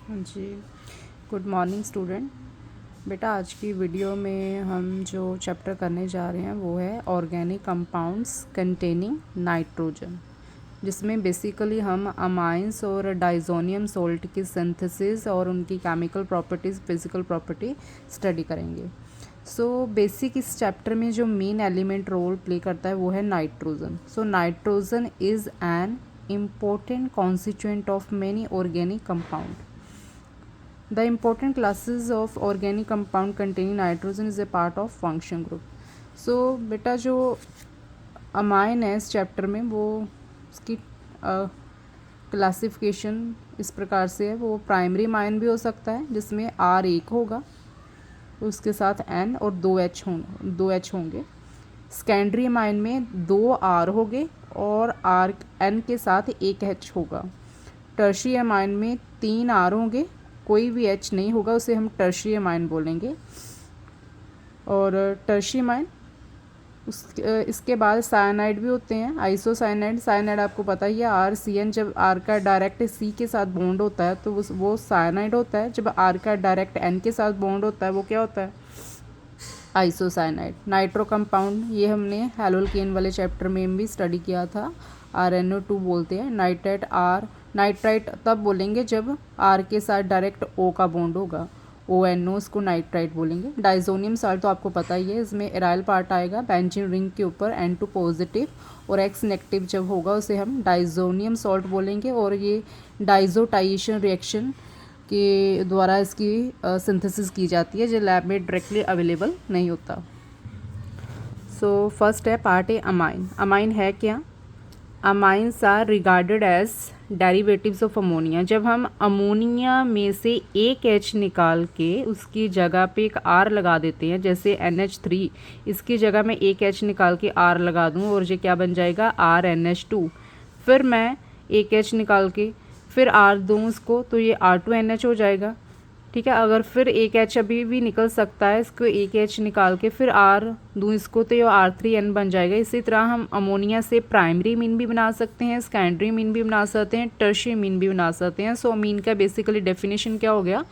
जी, good morning student. बेटा आज की वीडियो में हम जो चैप्टर करने जा रहे हैं वो है ऑर्गेनिक कंपाउंड्स कंटेनिंग नाइट्रोजन, जिसमें बेसिकली हम अमाइंस और डाइज़ोनियम सोल्ट की सिंथेसिस और उनकी chemical properties, physical property study करेंगे। सो बेसिक इस चैप्टर में जो मेन एलिमेंट रोल प्ले करता है वो है nitrogen. So nitrogen is an important constituent of many organic compound. The important classes of organic compound containing nitrogen is a part of function group. So बेटा जो amine है इस chapter में वो उसकी क्लासिफिकेशन इस प्रकार से है। वो प्राइमरी अमाइन भी हो सकता है जिसमें R एक होगा, उसके साथ N और दो H होंगे। सेकेंडरी अमाइन में दो R होंगे और R N के साथ एक H होगा। टर्शियरी अमाइन में तीन R होंगे, कोई भी H नहीं होगा, उसे हम टर्शियरी अमाइन बोलेंगे। और टर्शियरी अमाइन इसके बाद साइनाइड भी होते हैं, आइसोसाइनाइड। साइनाइड आपको पता ही है, RCN जब R का डायरेक्ट C के साथ बॉन्ड होता है तो वो साइनाइड होता है। जब R का डायरेक्ट N के साथ बॉन्ड होता है वो क्या होता है? आइसोसाइनाइड। नाइट्रो कंपाउंड ये हमने हेलोल्केन वाले चैप्टर में भी स्टडी किया था, RNO2 बोलते हैं। नाइट्राइट तब बोलेंगे जब R के साथ डायरेक्ट O का बॉन्ड होगा, ONO, उसको नाइट्राइट बोलेंगे। डाइज़ोनियम साल्ट तो आपको पता ही है, इसमें एराइल पार्ट आएगा बेंजीन रिंग के ऊपर, N2 पॉजिटिव और X नेगेटिव जब होगा उसे हम डाइज़ोनियम सॉल्ट बोलेंगे। और ये डाइज़ोटाइएशन रिएक्शन के द्वारा इसकी सिंथेसिस की जाती है जो लैब में डायरेक्टली अवेलेबल नहीं होता। सो फर्स्ट है पार्ट ए अमाइन। अमाइन है क्या? Amines are regarded as derivatives of ammonia. जब हम अमोनिया में से एक H निकाल के उसकी जगह पे एक R लगा देते हैं, जैसे NH3, इसकी जगह मैं एक H निकाल के R लगा दूँ और ये क्या बन जाएगा? RNH2। फिर मैं एक H निकाल के फिर R दूँ उसको तो ये R2NH हो जाएगा। ठीक है, अगर फिर एक H अभी भी निकल सकता है, इसको एक H निकाल के फिर R दूँ इसको तो ये R3N बन जाएगा। इसी तरह हम अमोनिया से प्राइमरी मीन भी बना सकते हैं, सेकेंडरी मीन भी बना सकते हैं, टर्शियरी मीन भी बना सकते हैं। सो अमीन का बेसिकली डेफिनेशन क्या हो गया?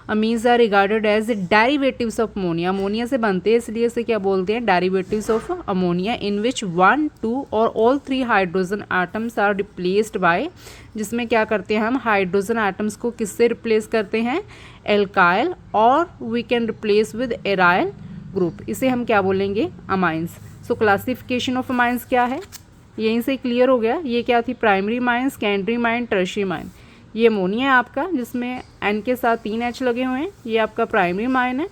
Amines are regarded as derivatives of ammonia. Ammonia से बनते हैं इसलिए इसे क्या बोलते हैं? Derivatives of ammonia, in which 1, 2 और all 3 hydrogen atoms are replaced by, जिसमें क्या करते हैं हम हाइड्रोजन एटम्स को किससे रिप्लेस करते हैं? एल्काइल, और we can replace with aryl group. इसे हम क्या बोलेंगे? Amines. So classification of amines क्या है? यहीं से क्लियर हो गया। ये क्या थी? Primary amine, secondary amine, tertiary amine. ये अमोनिया है आपका जिसमें N के साथ 3 H लगे हुए हैं, ये आपका प्राइमरी अमाइन है।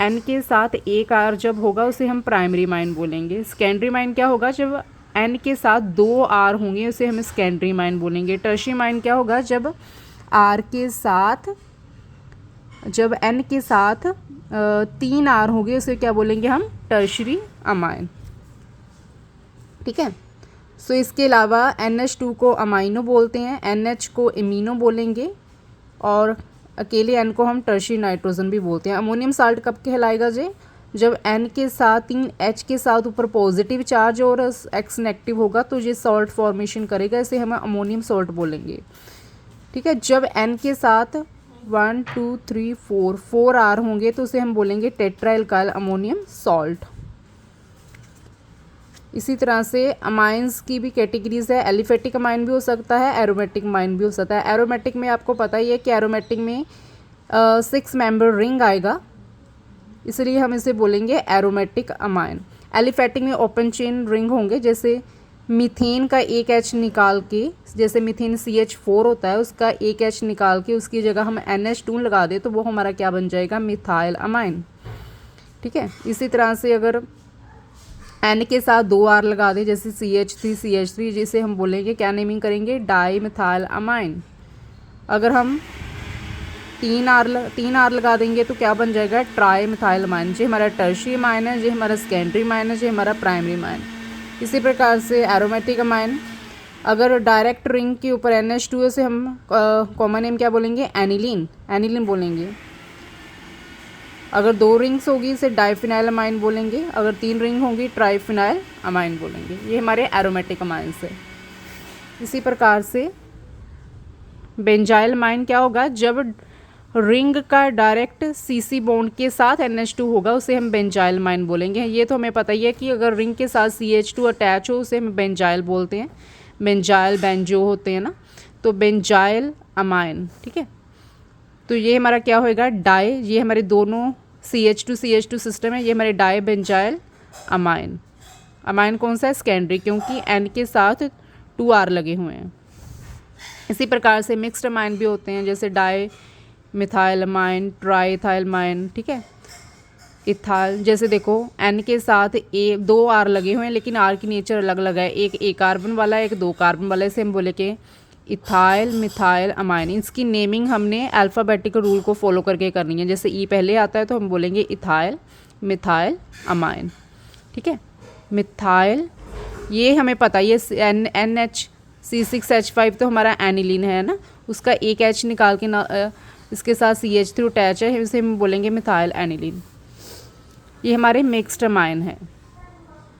N के साथ एक R जब होगा उसे हम प्राइमरी अमाइन बोलेंगे। सेकेंडरी अमाइन क्या होगा? जब N के साथ 2 R होंगे उसे हम सेकेंडरी अमाइन बोलेंगे। टर्शियरी अमाइन क्या होगा? जब N के साथ 3 R होंगे उसे क्या बोलेंगे हम? Tertiary amine. ठीक है। सो इसके अलावा NH2 को अमाइनो बोलते हैं, NH को इमीनो बोलेंगे, और अकेले N को हम टर्शियरी नाइट्रोजन भी बोलते हैं। अमोनियम साल्ट कब कहलाएगा जी? जब N के साथ 3 H के साथ ऊपर पॉजिटिव चार्ज और X नेगेटिव होगा तो ये सॉल्ट फॉर्मेशन करेगा, इसे हम अमोनियम सॉल्ट बोलेंगे। ठीक है। जब N के साथ 1, 2, 3, 4 R होंगे तो उसे हम बोलेंगे टेट्रा एल्काइल अमोनियम सॉल्ट। इसी तरह से अमाइंस की भी कैटेगरीज है। एलिफेटिक अमाइन भी हो सकता है, एरोमेटिक अमाइन भी हो सकता है। एरोमेटिक में आपको पता ही है कि एरोमेटिक में 6 मेंबर रिंग आएगा, इसलिए हम इसे बोलेंगे एरोमेटिक अमाइन। एलिफेटिक में ओपन चेन रिंग होंगे, जैसे मीथेन का एक H निकाल के, जैसे मीथेन CH4 होता है उसका एक H निकाल के उसकी जगह हम NH2 लगा दे तो वो हमारा क्या बन जाएगा? Methyl amine. ठीक है। इसी तरह से अगर N के साथ 2 R लगा दें, जैसे CH3 जिसे हम बोलेंगे क्या नेमिंग करेंगे? Di methyl amine. अगर हम 3 R लगा देंगे तो क्या बन जाएगा? Tri methyl amine. ये हमारा टर्शियरी अमाइन है, ये हमारा सेकेंडरी अमाइन है, ये हमारा प्राइमरी अमाइन। इसी प्रकार से एरोमेटिक अमाइन, अगर डायरेक्ट रिंग के ऊपर NH2 से हम कॉमन नेम क्या बोलेंगे? एनिलीन बोलेंगे। अगर 2 रिंग्स होगी इसे डाइफिनाइल अमाइन बोलेंगे, अगर 3 रिंग होंगी ट्राइफिनाइल अमाइन बोलेंगे। ये हमारे एरोमेटिक अमाइंस है। इसी प्रकार से बेंजाइल अमाइन क्या होगा, जब रिंग का डायरेक्ट CC बॉन्ड के साथ NH2 होगा उसे हम बेंजाइल अमाइन बोलेंगे। ये तो हमें पता ही है कि अगर रिंग के साथ CH2 अटैच हो उसे हम बेंजाइल बोलते हैं। बेंजाइल बेंजो होते हैं ना, तो बेंजाइल अमाइन, ठीक है। तो ये हमारा क्या होएगा, डाई, ये हमारे दोनों CH2 सिस्टम है, ये हमारे डाई बेंजाइल अमाइन। अमाइन कौन सा है, सेकेंडरी, क्योंकि N के साथ 2R लगे हुए हैं। इसी प्रकार से मिक्स्ड अमाइन भी होते हैं, जैसे di methyl amine, try ethyl amine, ठीक है। इथाइल, जैसे देखो N के साथ 2 R लगे हुए हैं लेकिन R की नेचर अलग अलग है, एक कार्बन वाला है, एक 2 कार्बन वाला है। इसे हम बोले कि इथाइल मिथाइल अमाइन। इसकी नेमिंग हमने अल्फ़ाबेटिकल रूल को फॉलो करके करनी है। जैसे E पहले आता है तो हम बोलेंगे इथाइल मिथाइल अमाइन, ठीक है। मिथाइल, ये हमें पता है, ये NHC6H5 तो हमारा एनिलीन है ना, उसका एक H निकाल के ना इसके साथ CH3 अटैच है, इसे हम बोलेंगे मिथाइल एनिलीन। ये हमारे मिक्स्ड अमाइन है।